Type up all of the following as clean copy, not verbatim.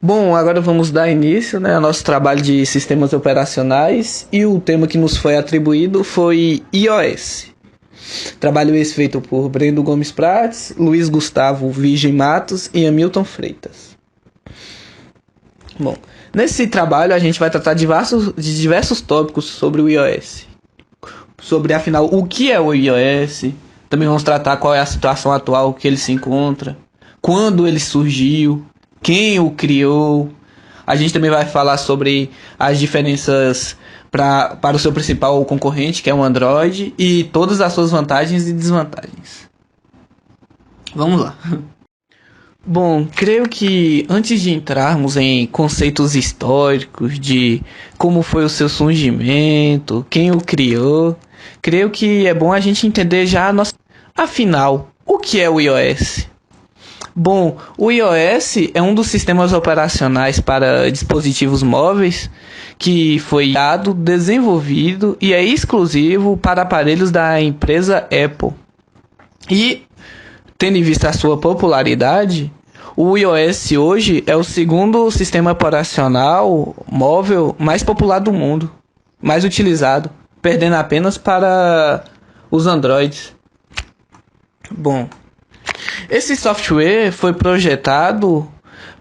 Bom, agora vamos dar início, ao nosso trabalho de sistemas operacionais e o tema que nos foi atribuído foi iOS. Trabalho esse feito por Brendo Gomes Prates, Luiz Gustavo Vigem Matos e Hamilton Freitas. Bom, nesse trabalho a gente vai tratar de diversos tópicos sobre o iOS. Sobre, afinal, o que é o iOS. Também vamos tratar qual é a situação atual que ele se encontra, quando ele surgiu, quem o criou. A gente também vai falar sobre as diferenças para o seu principal concorrente, que é o Android, e todas as suas vantagens e desvantagens. Vamos lá. Bom, creio que antes de entrarmos em conceitos históricos de como foi o seu surgimento, quem o criou, creio que é bom a gente entender já a nossa... Afinal, o que é o iOS? Bom, o iOS é um dos sistemas operacionais para dispositivos móveis que foi criado, desenvolvido e é exclusivo para aparelhos da empresa Apple. E, tendo em vista a sua popularidade, o iOS hoje é o segundo sistema operacional móvel mais popular do mundo, mais utilizado, perdendo apenas para os Androids. Bom, esse software foi projetado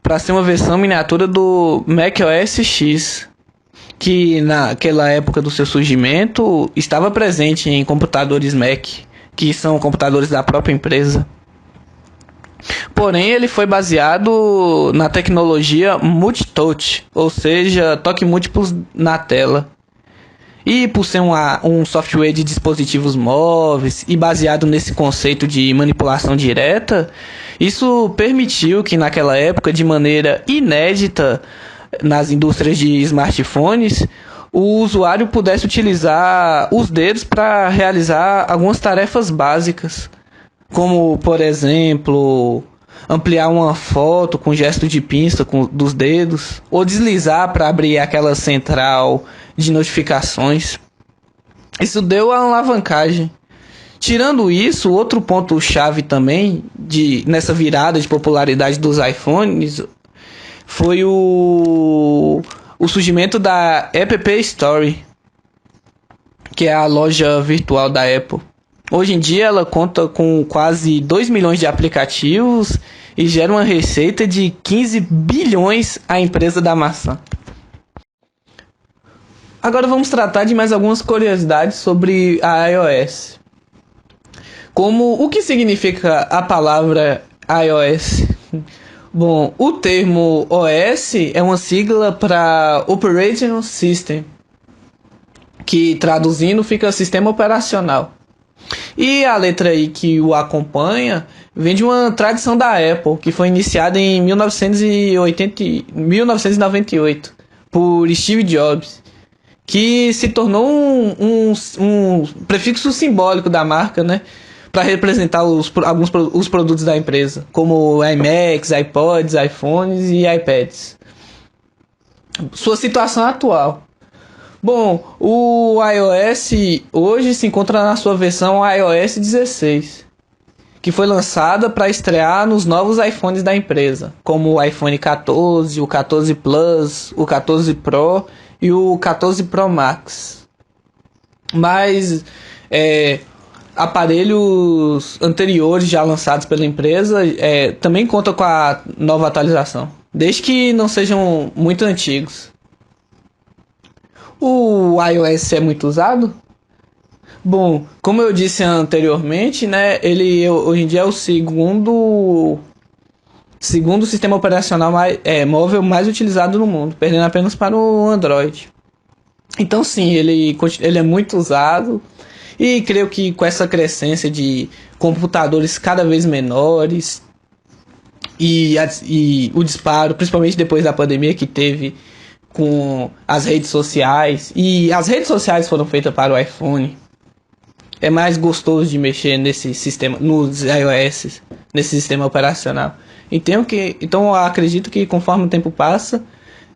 para ser uma versão miniatura do macOS X, que naquela época do seu surgimento estava presente em computadores Mac, que são computadores da própria empresa. Porém, ele foi baseado na tecnologia multitouch, ou seja, toque múltiplos na tela. E por ser um software de dispositivos móveis e baseado nesse conceito de manipulação direta, isso permitiu que naquela época, de maneira inédita nas indústrias de smartphones, o usuário pudesse utilizar os dedos para realizar algumas tarefas básicas, como, por exemplo, ampliar uma foto com gesto de pinça dos dedos, ou deslizar para abrir aquela central de notificações. Isso deu uma alavancagem. Tirando isso, outro ponto-chave também nessa virada de popularidade dos iPhones foi o surgimento da App Store, que é a loja virtual da Apple. Hoje em dia ela conta com quase 2 milhões de aplicativos e gera uma receita de 15 bilhões à empresa da maçã. Agora vamos tratar de mais algumas curiosidades sobre a iOS. Como o que significa a palavra iOS? Bom, o termo OS é uma sigla para Operating System, que traduzindo fica sistema operacional. E a letra I que o acompanha vem de uma tradição da Apple, que foi iniciada em 1998 por Steve Jobs, que se tornou um prefixo simbólico da marca, para representar os produtos da empresa, como iMacs, iPods, iPhones e iPads. Sua situação atual. Bom, o iOS hoje se encontra na sua versão iOS 16, que foi lançada para estrear nos novos iPhones da empresa, como o iPhone 14, o 14 Plus, o 14 Pro e o 14 Pro Max. Mas aparelhos anteriores já lançados pela empresa também contam com a nova atualização, desde que não sejam muito antigos. O iOS é muito usado? Bom, como eu disse anteriormente, ele hoje em dia é o segundo sistema operacional móvel mais utilizado no mundo, perdendo apenas para o Android. Então sim, ele é muito usado e creio que com essa crescência de computadores cada vez menores e o disparo, principalmente depois da pandemia que teve com as redes sociais, e as redes sociais foram feitas para o iPhone, é mais gostoso de mexer nesse sistema, nos iOS, nesse sistema operacional. Então eu acredito que conforme o tempo passa,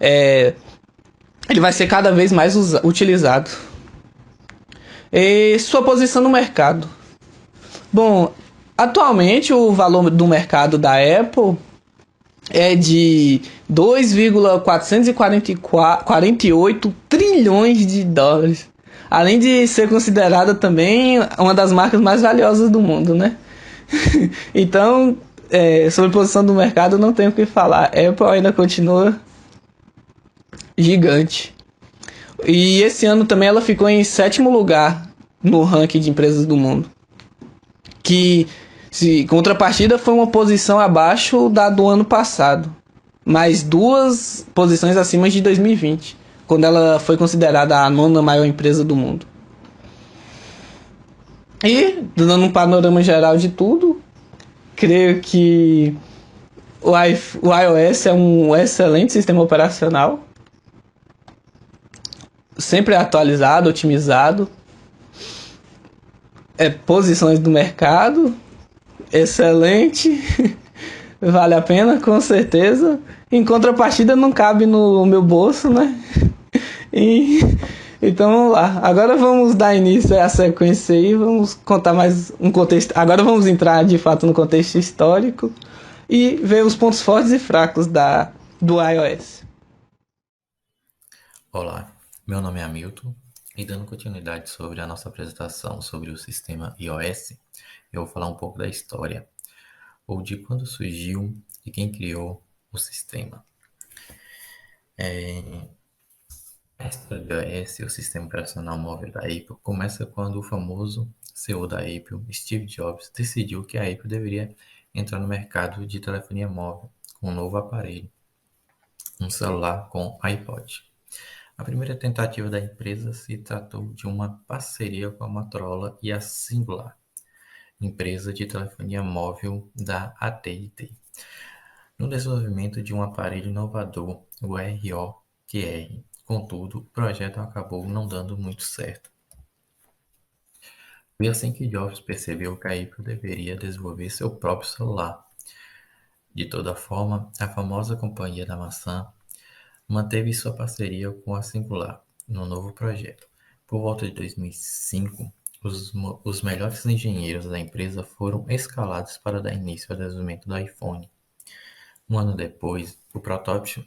ele vai ser cada vez mais utilizado. E sua posição no mercado. Bom, atualmente o valor do mercado da Apple é de 2,448 trilhões de dólares. Além de ser considerada também uma das marcas mais valiosas do mundo, né? Então, sobre posição do mercado, não tenho o que falar. A Apple ainda continua gigante. E esse ano também ela ficou em sétimo lugar no ranking de empresas do mundo. Que, se contrapartida, foi uma posição abaixo da do ano passado. Mais duas posições acima de 2020, quando ela foi considerada a nona maior empresa do mundo. E, dando um panorama geral de tudo, creio que o iOS é um excelente sistema operacional, sempre atualizado, otimizado, posições do mercado, excelente, vale a pena, com certeza. Em contrapartida, não cabe no meu bolso, né? E, então vamos lá. Agora vamos dar início à sequência aí. Vamos contar mais um contexto. Agora vamos entrar de fato no contexto histórico e ver os pontos fortes e fracos do iOS. Olá, meu nome é Hamilton e dando continuidade sobre a nossa apresentação sobre o sistema iOS, eu vou falar um pouco da história, ou de quando surgiu e quem criou o sistema. A história do iOS, o sistema operacional móvel da Apple, começa quando o famoso CEO da Apple, Steve Jobs, decidiu que a Apple deveria entrar no mercado de telefonia móvel com um novo aparelho, um celular com iPod. A primeira tentativa da empresa se tratou de uma parceria com a Motorola e a Singular, empresa de telefonia móvel da AT&T, no desenvolvimento de um aparelho inovador, o ROQR. Contudo, o projeto acabou não dando muito certo. Foi assim que Jobs percebeu que a Apple deveria desenvolver seu próprio celular. De toda forma, a famosa companhia da maçã manteve sua parceria com a Singular no novo projeto. Por volta de 2005, os melhores engenheiros da empresa foram escalados para dar início ao desenvolvimento do iPhone. Um ano depois, o protótipo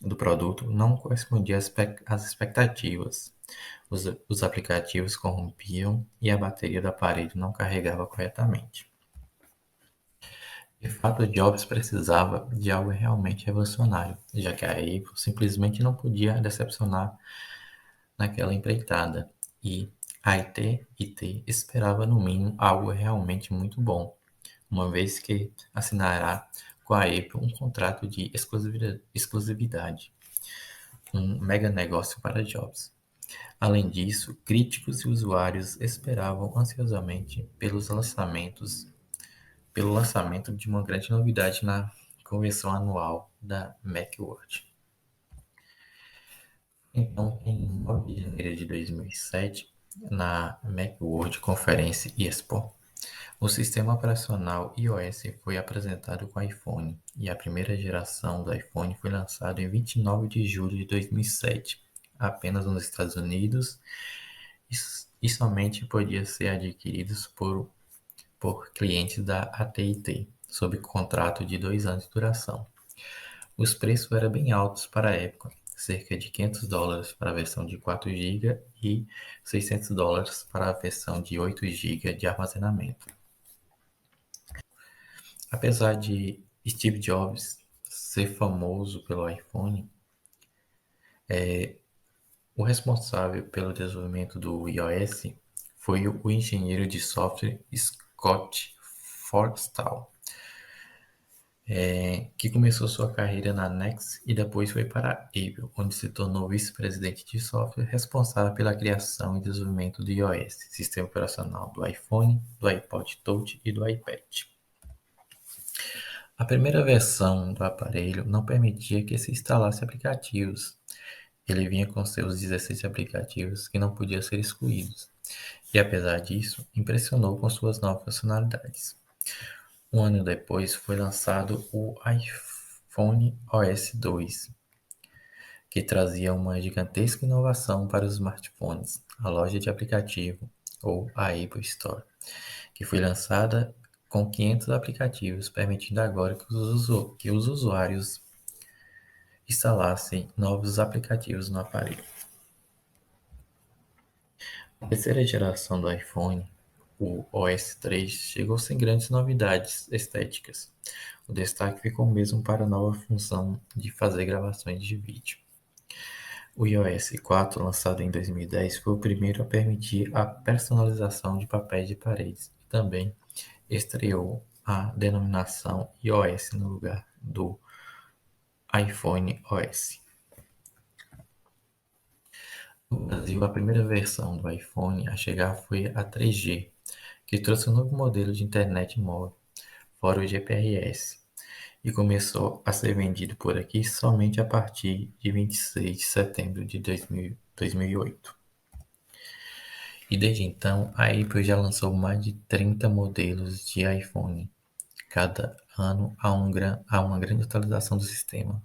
do produto não correspondia às expectativas. Os aplicativos corrompiam e a bateria do aparelho não carregava corretamente. De fato, Jobs precisava de algo realmente revolucionário, já que a Apple simplesmente não podia decepcionar naquela empreitada, e a AT&T esperava no mínimo algo realmente muito bom, uma vez que assinará com a Apple um contrato de exclusividade, um mega negócio para Jobs. Além disso, críticos e usuários esperavam ansiosamente pelo lançamento de uma grande novidade na convenção anual da Macworld. Então, em 9 de janeiro de 2007, na Macworld Conference Expo, o sistema operacional iOS foi apresentado com o iPhone, e a primeira geração do iPhone foi lançada em 29 de julho de 2007, apenas nos Estados Unidos, e somente podia ser adquirido por clientes da AT&T, sob contrato de 2 anos de duração. Os preços eram bem altos para a época, cerca de US$ 500 para a versão de 4 GB e US$ 600 para a versão de 8 GB de armazenamento. Apesar de Steve Jobs ser famoso pelo iPhone, o responsável pelo desenvolvimento do iOS foi o engenheiro de software Scott Forstall, que começou sua carreira na Next e depois foi para a Apple, onde se tornou vice-presidente de software responsável pela criação e desenvolvimento do iOS, sistema operacional do iPhone, do iPod Touch e do iPad. A primeira versão do aparelho não permitia que se instalasse aplicativos. Ele vinha com seus 16 aplicativos que não podiam ser excluídos, e apesar disso, impressionou com suas novas funcionalidades. Um ano depois foi lançado o iPhone OS 2, que trazia uma gigantesca inovação para os smartphones, a loja de aplicativo, ou a Apple Store, que foi lançada com 500 aplicativos, permitindo agora que os usuários instalassem novos aplicativos no aparelho. A terceira geração do iPhone, o OS 3, chegou sem grandes novidades estéticas. O destaque ficou mesmo para a nova função de fazer gravações de vídeo. O iOS 4, lançado em 2010, foi o primeiro a permitir a personalização de papéis de paredes e também estreou a denominação iOS no lugar do iPhone OS. No Brasil, a primeira versão do iPhone a chegar foi a 3G, que trouxe um novo modelo de internet móvel, fora o GPRS, e começou a ser vendido por aqui somente a partir de 26 de setembro de 2008. E desde então, a Apple já lançou mais de 30 modelos de iPhone. Cada ano há uma grande atualização do sistema,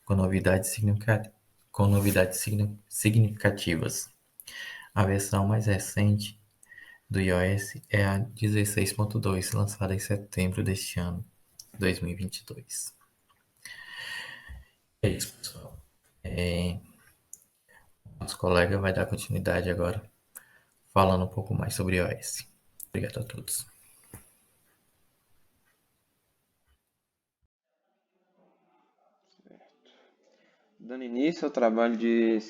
com novidades significativas. A versão mais recente do iOS é a 16.2, lançada em setembro deste ano, 2022. É isso, pessoal. Nosso colega vai dar continuidade agora, falando um pouco mais sobre iOS. Obrigado a todos. Dando início ao trabalho de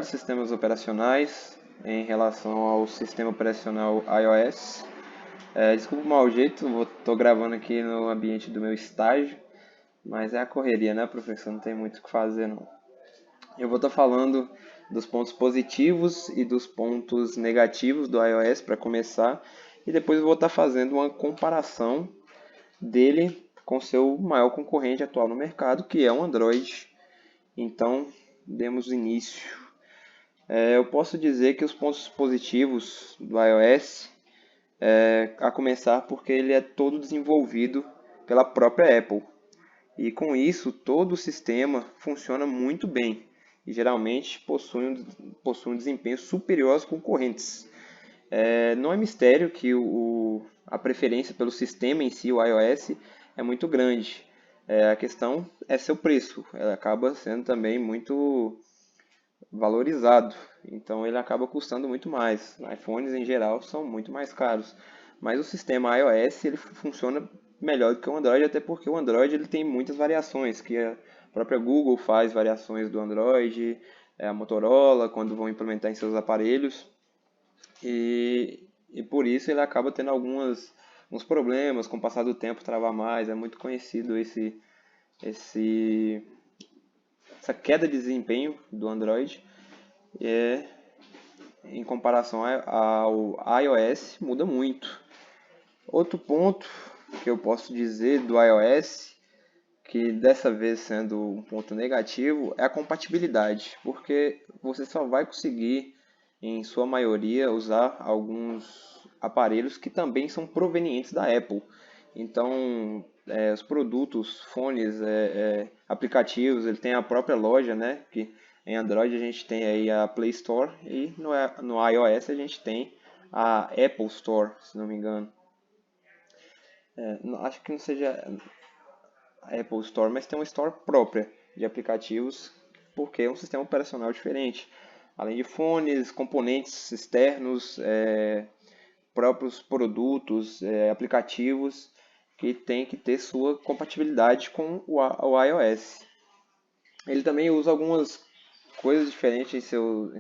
sistemas operacionais em relação ao sistema operacional iOS. Desculpa o mau jeito, estou gravando aqui no ambiente do meu estágio, mas é a correria, né, professor? Não tem muito o que fazer, não. Eu vou estar falando dos pontos positivos e dos pontos negativos do iOS para começar, e depois eu vou estar fazendo uma comparação dele com seu maior concorrente atual no mercado, que é o Android. Então, demos início. Eu posso dizer que os pontos positivos do iOS, a começar porque ele é todo desenvolvido pela própria Apple. E com isso, todo o sistema funciona muito bem e geralmente possui um desempenho superior aos concorrentes. Não é mistério que a preferência pelo sistema em si, o iOS, é muito grande. A questão é seu preço. Ela acaba sendo também muito valorizado. Então ele acaba custando muito mais. iPhones em geral são muito mais caros. Mas o sistema iOS ele funciona melhor do que o Android, até porque o Android ele tem muitas variações, que a própria Google faz variações do Android, a Motorola, quando vão implementar em seus aparelhos. E por isso ele acaba tendo uns problemas, com o passar do tempo travar mais. É muito conhecido essa queda de desempenho do Android. Em comparação ao iOS, muda muito. Outro ponto que eu posso dizer do iOS, que dessa vez sendo um ponto negativo, é a compatibilidade, porque você só vai conseguir, em sua maioria, usar alguns aparelhos que também são provenientes da Apple. Então, os produtos, fones, aplicativos, ele tem a própria loja, né? Que em Android a gente tem aí a Play Store e no iOS a gente tem a Apple Store, se não me engano. Acho que não seja a Apple Store, mas tem uma Store própria de aplicativos, porque é um sistema operacional diferente. Além de fones, componentes externos, próprios produtos, aplicativos, que tem que ter sua compatibilidade com o iOS. Ele também usa algumas coisas diferentes em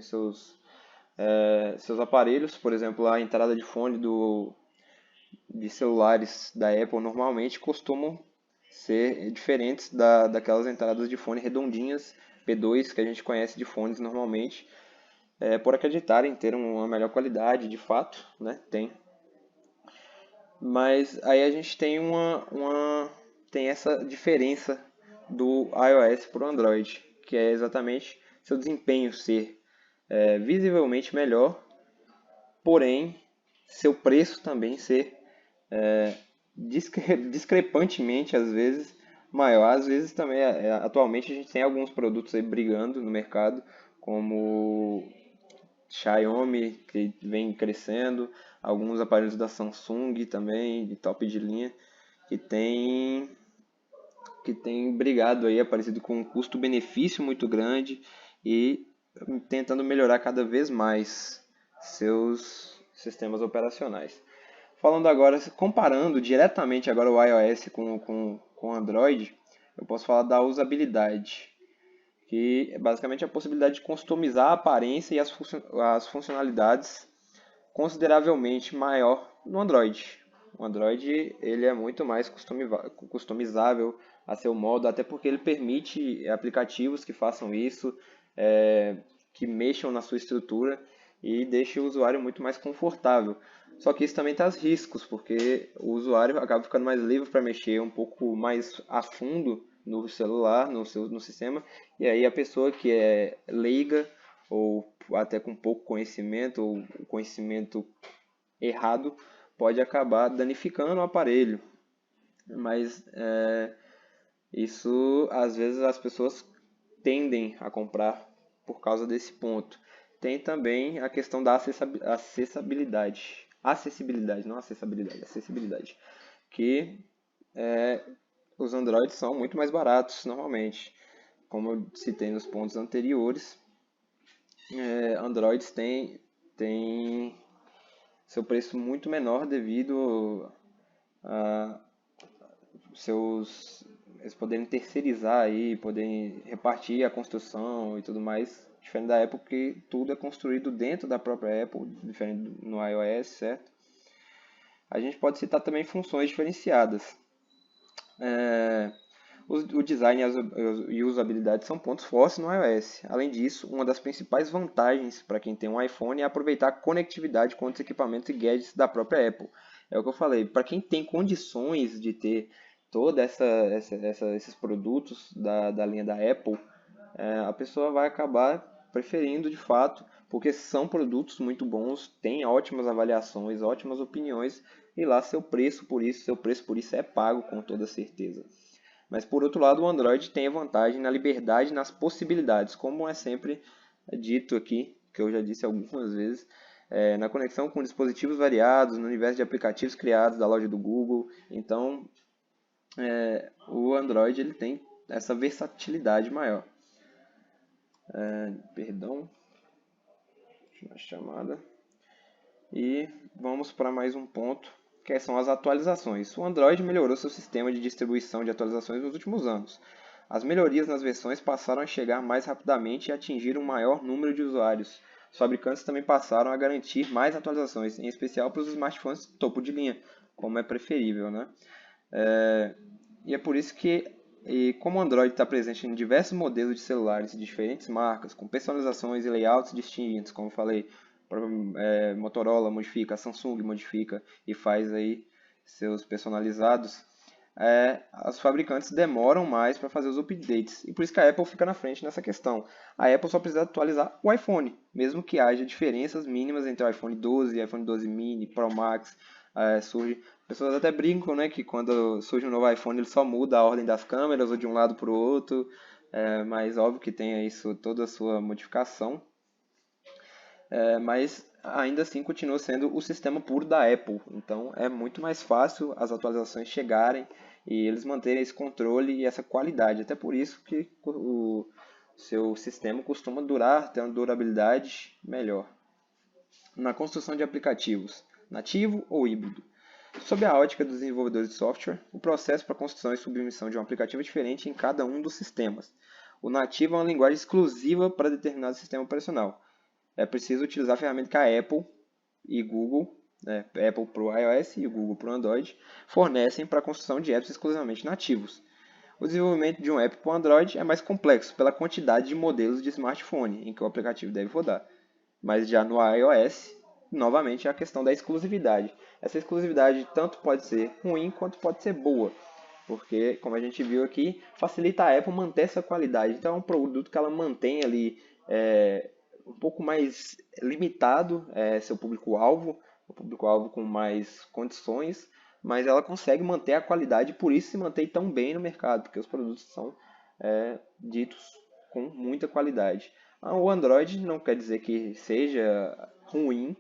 seus aparelhos, por exemplo, a entrada de fone de celulares da Apple normalmente costumam ser diferentes daquelas entradas de fone redondinhas P2 que a gente conhece de fones normalmente, por acreditarem ter uma melhor qualidade, de fato, né? Tem. Mas aí a gente tem essa diferença do iOS para o Android, que é exatamente seu desempenho ser visivelmente melhor, porém seu preço também ser discrepantemente, às vezes, maior. Às vezes também, atualmente, a gente tem alguns produtos aí brigando no mercado, como Xiaomi, que vem crescendo, alguns aparelhos da Samsung também, de top de linha, que tem brigado aí, aparecido com um custo-benefício muito grande e tentando melhorar cada vez mais seus sistemas operacionais. Falando agora, comparando diretamente agora o iOS com o Android, eu posso falar da usabilidade, que é basicamente a possibilidade de customizar a aparência e as funcionalidades consideravelmente maior no Android. O Android ele é muito mais customizável a seu modo, até porque ele permite aplicativos que façam isso, que mexam na sua estrutura e deixe o usuário muito mais confortável. Só que isso também traz riscos, porque o usuário acaba ficando mais livre para mexer um pouco mais a fundo no celular, no sistema, e aí a pessoa que é leiga ou até com pouco conhecimento ou conhecimento errado pode acabar danificando o aparelho. Mas isso às vezes as pessoas tendem a comprar por causa desse ponto. Tem também a questão da acessibilidade, não acessibilidade, acessibilidade, que os Androids são muito mais baratos normalmente. Como eu citei nos pontos anteriores, Androids têm seu preço muito menor devido a eles poderem terceirizar aí, poderem repartir a construção e tudo mais, diferente da Apple que tudo é construído dentro da própria Apple, diferente no iOS, certo? A gente pode citar também funções diferenciadas. O design e a usabilidade são pontos fortes no iOS. Além disso, uma das principais vantagens para quem tem um iPhone é aproveitar a conectividade com outros equipamentos e gadgets da própria Apple. É o que eu falei, para quem tem condições de ter todos esses produtos da linha da Apple, a pessoa vai acabar preferindo de fato, porque são produtos muito bons, têm ótimas avaliações, ótimas opiniões, e lá seu preço por isso é pago com toda certeza. Mas por outro lado, o Android tem a vantagem na liberdade e nas possibilidades, como é sempre dito aqui, que eu já disse algumas vezes, na conexão com dispositivos variados, no universo de aplicativos criados da loja do Google. Então, o Android ele tem essa versatilidade maior. Perdão, uma chamada. E vamos para mais um ponto, que são as atualizações. O Android melhorou seu sistema de distribuição de atualizações nos últimos anos. As melhorias nas versões passaram a chegar mais rapidamente e atingir um maior número de usuários. Os fabricantes também passaram a garantir mais atualizações, em especial para os smartphones topo de linha, como é preferível, né? E é por isso que, como o Android está presente em diversos modelos de celulares de diferentes marcas, com personalizações e layouts distintos, como eu falei, Motorola modifica, a Samsung modifica e faz aí seus personalizados, os fabricantes demoram mais para fazer os updates. E por isso que a Apple fica na frente nessa questão. A Apple só precisa atualizar o iPhone, mesmo que haja diferenças mínimas entre o iPhone 12 e iPhone 12 mini, Pro Max. Pessoas até brincam, né, que quando surge um novo iPhone ele só muda a ordem das câmeras ou de um lado para o outro, mas óbvio que tem isso, toda a sua modificação. Mas ainda assim continua sendo o sistema puro da Apple. Então é muito mais fácil as atualizações chegarem e eles manterem esse controle e essa qualidade. Até por isso que o seu sistema costuma ter uma durabilidade melhor. Na construção de aplicativos, nativo ou híbrido. Sob a ótica dos desenvolvedores de software, o processo para a construção e submissão de um aplicativo é diferente em cada um dos sistemas. O nativo é uma linguagem exclusiva para determinado sistema operacional. É preciso utilizar a ferramenta que a Apple e Google, Apple para o iOS e o Google para o Android, fornecem para a construção de apps exclusivamente nativos. O desenvolvimento de um app para o Android é mais complexo pela quantidade de modelos de smartphone em que o aplicativo deve rodar. Mas já no iOS, novamente, é a questão da exclusividade. Essa exclusividade tanto pode ser ruim quanto pode ser boa, porque, como a gente viu aqui, facilita a Apple manter essa qualidade. Então é um produto que ela mantém ali um pouco mais limitado, seu público-alvo, o público-alvo com mais condições, mas ela consegue manter a qualidade e por isso se mantém tão bem no mercado, porque os produtos são ditos com muita qualidade. O Android não quer dizer que seja ruim,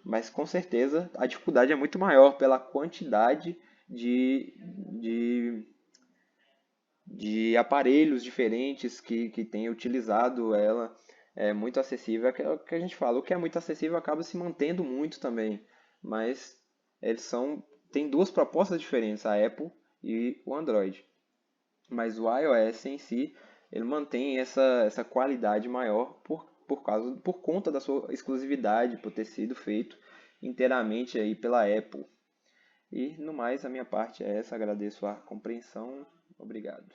mas com certeza a dificuldade é muito maior pela quantidade de aparelhos diferentes que tem utilizado ela. É muito acessível. É o que a gente fala, o que é muito acessível acaba se mantendo muito também. Mas tem duas propostas diferentes, a Apple e o Android. Mas o iOS em si, ele mantém essa qualidade maior por conta da sua exclusividade, por ter sido feito inteiramente aí pela Apple. E no mais, a minha parte é essa. Agradeço a compreensão. Obrigado.